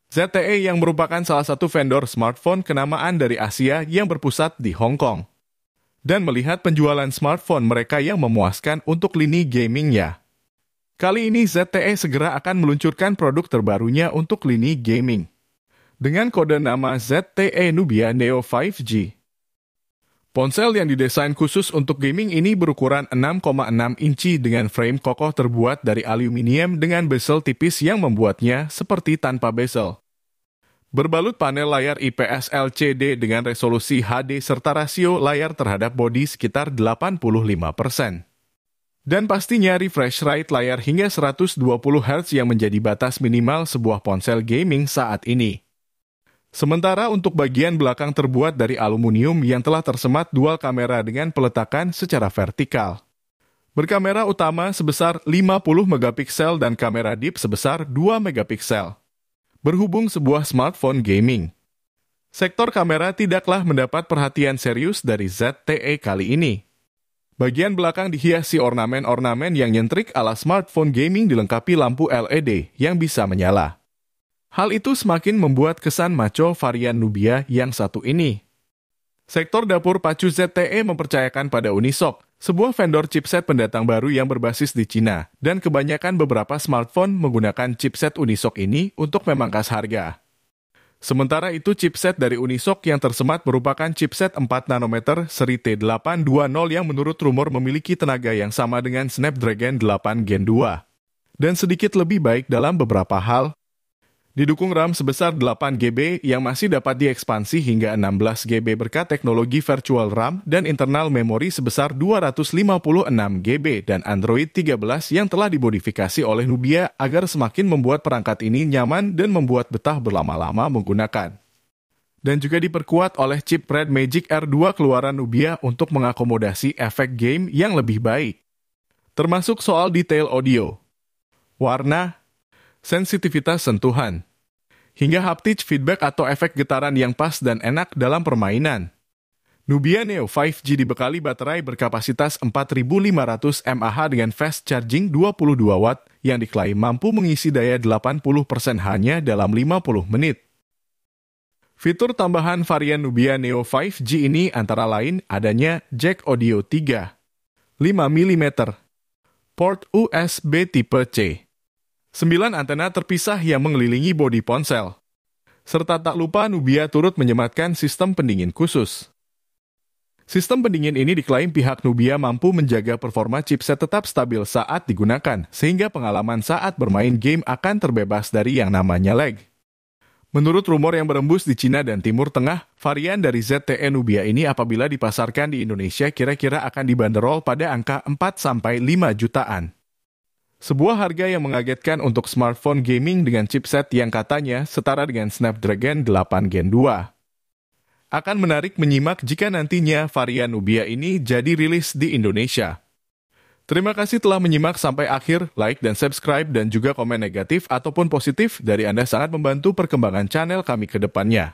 ZTE yang merupakan salah satu vendor smartphone kenamaan dari Asia yang berpusat di Hong Kong. Dan melihat penjualan smartphone mereka yang memuaskan untuk lini gamingnya. Kali ini ZTE segera akan meluncurkan produk terbarunya untuk lini gaming. Dengan kode nama ZTE Nubia Neo 5G. Ponsel yang didesain khusus untuk gaming ini berukuran 6,6 inci dengan frame kokoh terbuat dari aluminium dengan bezel tipis yang membuatnya seperti tanpa bezel. Berbalut panel layar IPS LCD dengan resolusi HD serta rasio layar terhadap bodi sekitar 85%. Dan pastinya refresh rate layar hingga 120 Hz yang menjadi batas minimal sebuah ponsel gaming saat ini. Sementara untuk bagian belakang terbuat dari aluminium yang telah tersemat dual kamera dengan peletakan secara vertikal. Berkamera utama sebesar 50 megapiksel dan kamera deep sebesar 2 megapiksel. Berhubung sebuah smartphone gaming. Sektor kamera tidaklah mendapat perhatian serius dari ZTE kali ini. Bagian belakang dihiasi ornamen-ornamen yang nyentrik ala smartphone gaming dilengkapi lampu LED yang bisa menyala. Hal itu semakin membuat kesan maco varian Nubia yang satu ini. Sektor dapur pacu ZTE mempercayakan pada Unisoc, sebuah vendor chipset pendatang baru yang berbasis di Cina, dan kebanyakan beberapa smartphone menggunakan chipset Unisoc ini untuk memangkas harga. Sementara itu chipset dari Unisoc yang tersemat merupakan chipset 4 nanometer seri T820 yang menurut rumor memiliki tenaga yang sama dengan Snapdragon 8 Gen 2. Dan sedikit lebih baik dalam beberapa hal. Didukung RAM sebesar 8 GB yang masih dapat diekspansi hingga 16 GB berkat teknologi virtual RAM dan internal memori sebesar 256 GB dan Android 13 yang telah dimodifikasi oleh Nubia agar semakin membuat perangkat ini nyaman dan membuat betah berlama-lama menggunakan. Dan juga diperkuat oleh chip Red Magic R2 keluaran Nubia untuk mengakomodasi efek game yang lebih baik. Termasuk soal detail audio, warna, sensitivitas sentuhan, hingga haptic feedback atau efek getaran yang pas dan enak dalam permainan. Nubia Neo 5G dibekali baterai berkapasitas 4.500 mAh dengan fast charging 22 Watt yang diklaim mampu mengisi daya 80% hanya dalam 50 menit. Fitur tambahan varian Nubia Neo 5G ini antara lain adanya jack audio 3, 5 mm, port USB tipe C, 9 antena terpisah yang mengelilingi bodi ponsel. Serta tak lupa Nubia turut menyematkan sistem pendingin khusus. Sistem pendingin ini diklaim pihak Nubia mampu menjaga performa chipset tetap stabil saat digunakan, sehingga pengalaman saat bermain game akan terbebas dari yang namanya lag. Menurut rumor yang berembus di Cina dan Timur Tengah, varian dari ZTE Nubia ini apabila dipasarkan di Indonesia kira-kira akan dibanderol pada angka 4-5 jutaan. Sebuah harga yang mengagetkan untuk smartphone gaming dengan chipset yang katanya setara dengan Snapdragon 8 Gen 2. Akan menarik menyimak jika nantinya varian Nubia ini jadi rilis di Indonesia. Terima kasih telah menyimak sampai akhir, like dan subscribe dan juga komen negatif ataupun positif dari Anda sangat membantu perkembangan channel kami ke depannya.